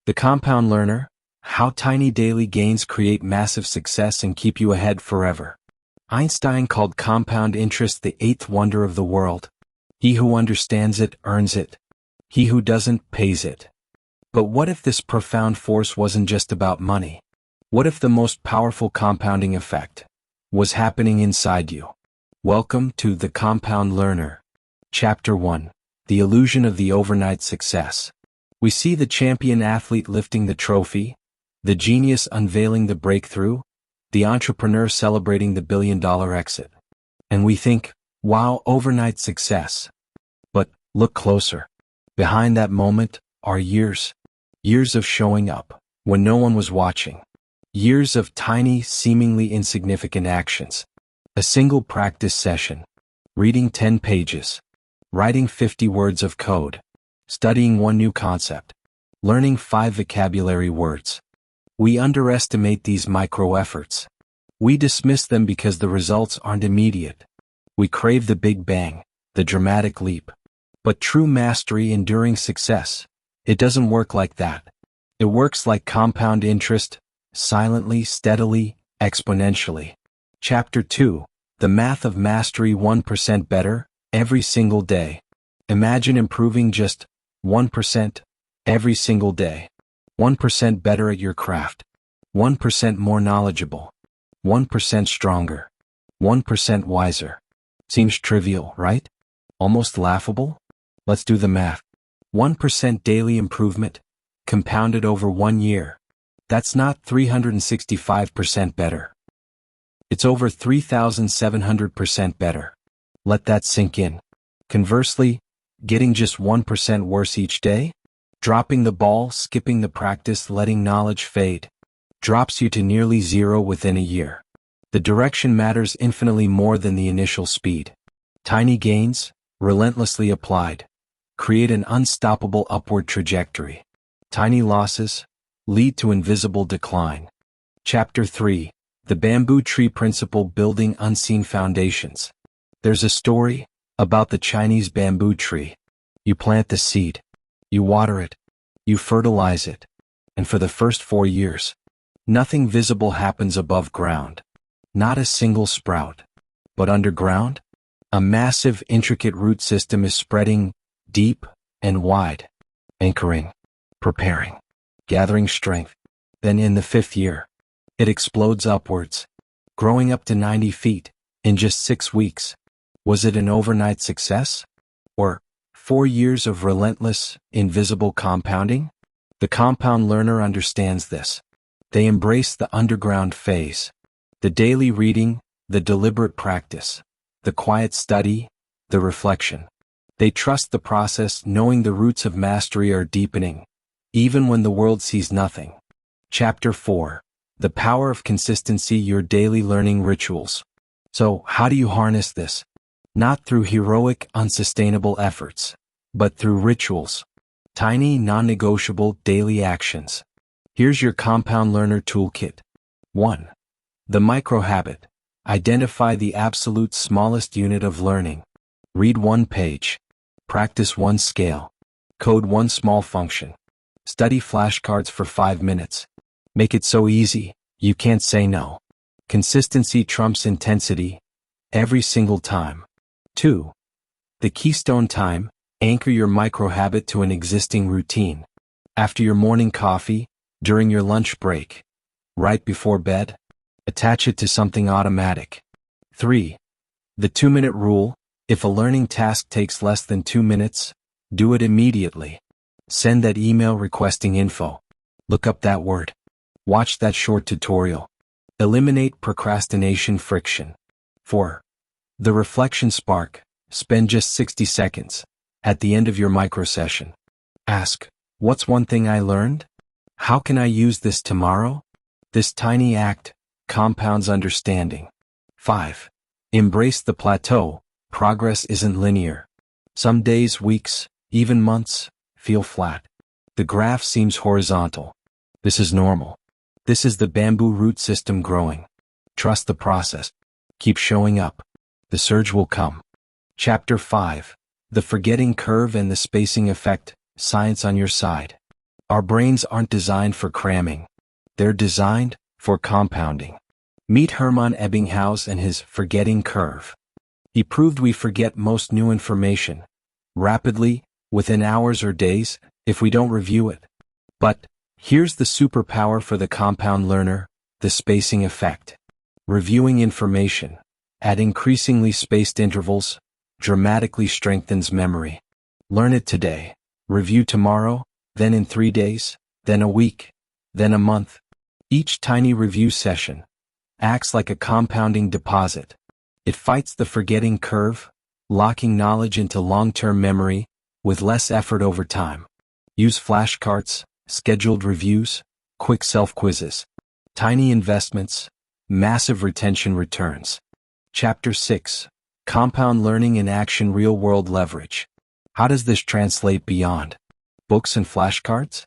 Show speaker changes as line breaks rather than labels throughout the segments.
The Compound Learner: How Tiny Daily Gains Create Massive Success and Keep You Ahead Forever. Einstein called compound interest the eighth wonder of the world. He who understands it earns it. He who doesn't pays it. But what if this profound force wasn't just about money? What if the most powerful compounding effect was happening inside you? Welcome to The Compound Learner. Chapter 1. The Illusion of the Overnight Success. We see the champion athlete lifting the trophy, the genius unveiling the breakthrough, the entrepreneur celebrating the billion-dollar exit. And we think, wow, overnight success. But look closer. Behind that moment are years. Years of showing up when no one was watching. Years of tiny, seemingly insignificant actions. A single practice session. Reading 10 pages. Writing 50 words of code. Studying one new concept. Learning 5 vocabulary words. We underestimate these micro-efforts. We dismiss them because the results aren't immediate. We crave the big bang, the dramatic leap. But true mastery, enduring success, it doesn't work like that. It works like compound interest, silently, steadily, exponentially. Chapter 2. The Math of Mastery: 1% Better, Every Single Day. Imagine improving just 1% every single day. 1% better at your craft. 1% more knowledgeable. 1% stronger. 1% wiser. Seems trivial, right? Almost laughable? Let's do the math. 1% daily improvement, compounded over 1 year. That's not 365% better. It's over 3,700% better. Let that sink in. Conversely, getting just 1% worse each day? Dropping the ball, skipping the practice, letting knowledge fade, drops you to nearly zero within a year. The direction matters infinitely more than the initial speed. Tiny gains, relentlessly applied, create an unstoppable upward trajectory. Tiny losses lead to invisible decline. Chapter 3. The Bamboo Tree Principle: Building Unseen Foundations. There's a story about the Chinese bamboo tree. You plant the seed. You water it, you fertilize it, and for the first 4 years, nothing visible happens above ground. Not a single sprout. But underground, a massive, intricate root system is spreading deep and wide, anchoring, preparing, gathering strength. Then in the 5th year, it explodes upwards, growing up to 90 feet in just 6 weeks. Was it an overnight success? Or 4 years of relentless, invisible compounding? The compound learner understands this. They embrace the underground phase. The daily reading, the deliberate practice, the quiet study, the reflection. They trust the process, knowing the roots of mastery are deepening, even when the world sees nothing. Chapter 4. The Power of Consistency: Your Daily Learning Rituals. So, how do you harness this? Not through heroic, unsustainable efforts, but through rituals. Tiny, non-negotiable daily actions. Here's your Compound Learner Toolkit. 1. The micro-habit. Identify the absolute smallest unit of learning. Read 1 page. Practice 1 scale. Code 1 small function. Study flashcards for 5 minutes. Make it so easy, you can't say no. Consistency trumps intensity, every single time. 2. The keystone time. Anchor your micro-habit to an existing routine. After your morning coffee, during your lunch break, right before bed, attach it to something automatic. 3. The 2-minute rule. If a learning task takes less than 2 minutes, do it immediately. Send that email requesting info. Look up that word. Watch that short tutorial. Eliminate procrastination friction. 4. The reflection spark. Spend just 60 seconds at the end of your micro session. Ask, what's one thing I learned? How can I use this tomorrow? This tiny act compounds understanding. 5. Embrace the plateau. Progress isn't linear. Some days, weeks, even months, feel flat. The graph seems horizontal. This is normal. This is the bamboo root system growing. Trust the process. Keep showing up. The surge will come. Chapter 5. The Forgetting Curve and the Spacing Effect: Science on Your Side. Our brains aren't designed for cramming. They're designed for compounding. Meet Hermann Ebbinghaus and his forgetting curve. He proved we forget most new information rapidly, within hours or days, if we don't review it. But here's the superpower for the compound learner, the spacing effect. Reviewing information at increasingly spaced intervals dramatically strengthens memory. Learn it today, review tomorrow, then in 3 days, then a week, then a month. Each tiny review session acts like a compounding deposit. It fights the forgetting curve, locking knowledge into long-term memory with less effort over time. Use flashcards, scheduled reviews, quick self-quizzes. Tiny investments, massive retention returns. Chapter 6. Compound Learning in Action, Real-World Leverage. How does this translate beyond books and flashcards?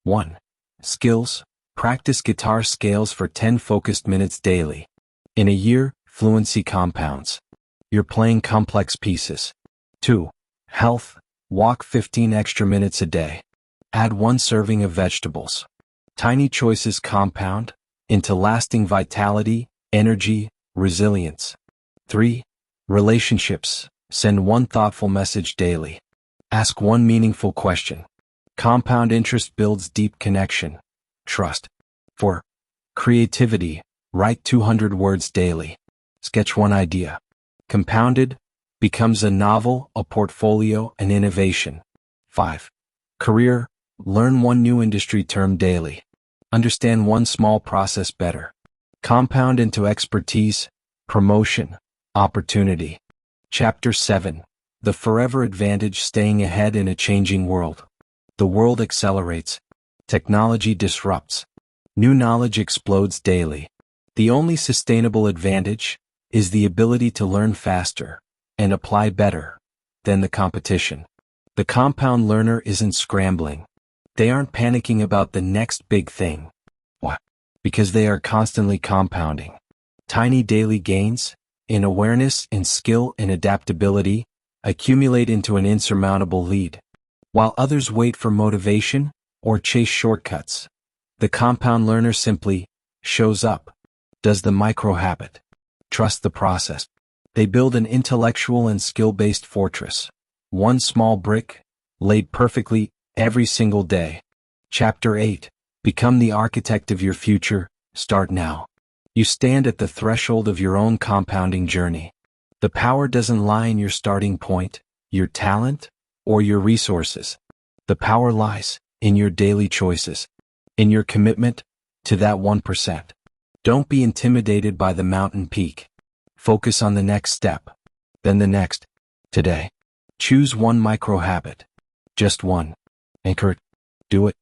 1. Skills. Practice guitar scales for 10 focused minutes daily. In a year, fluency compounds. You're playing complex pieces. 2. Health. Walk 15 extra minutes a day. Add 1 serving of vegetables. Tiny choices compound into lasting vitality, energy, resilience. 3. Relationships. Send 1 thoughtful message daily. Ask 1 meaningful question. Compound interest builds deep connection, trust. 4. Creativity. Write 200 words daily. Sketch 1 idea. Compounded becomes a novel, a portfolio, an innovation. 5. Career. Learn 1 new industry term daily. Understand 1 small process better. Compound into expertise, promotion, opportunity. Chapter 7. The Forever Advantage, Staying Ahead in a Changing World. The world accelerates. Technology disrupts. New knowledge explodes daily. The only sustainable advantage is the ability to learn faster and apply better than the competition. The compound learner isn't scrambling. They aren't panicking about the next big thing. Why? Because they are constantly compounding. Tiny daily gains, in awareness, in skill, in adaptability, accumulate into an insurmountable lead. While others wait for motivation or chase shortcuts, the compound learner simply shows up, does the micro-habit, trusts the process. They build an intellectual and skill-based fortress. 1 small brick, laid perfectly, every single day. Chapter 8. Become the architect of your future. Start now. You stand at the threshold of your own compounding journey. The power doesn't lie in your starting point, your talent, or your resources. The power lies in your daily choices, in your commitment to that 1%. Don't be intimidated by the mountain peak. Focus on the next step, then the next, today. Choose 1 micro-habit. Just 1. Anchor it. Do it.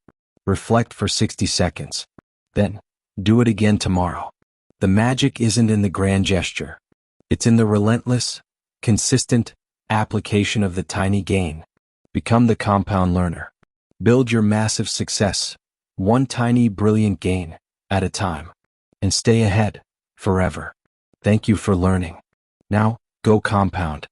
Reflect for 60 seconds. Then, do it again tomorrow. The magic isn't in the grand gesture. It's in the relentless, consistent application of the tiny gain. Become the compound learner. Build your massive success, 1 tiny brilliant gain at a time. And stay ahead, forever. Thank you for learning. Now, go compound.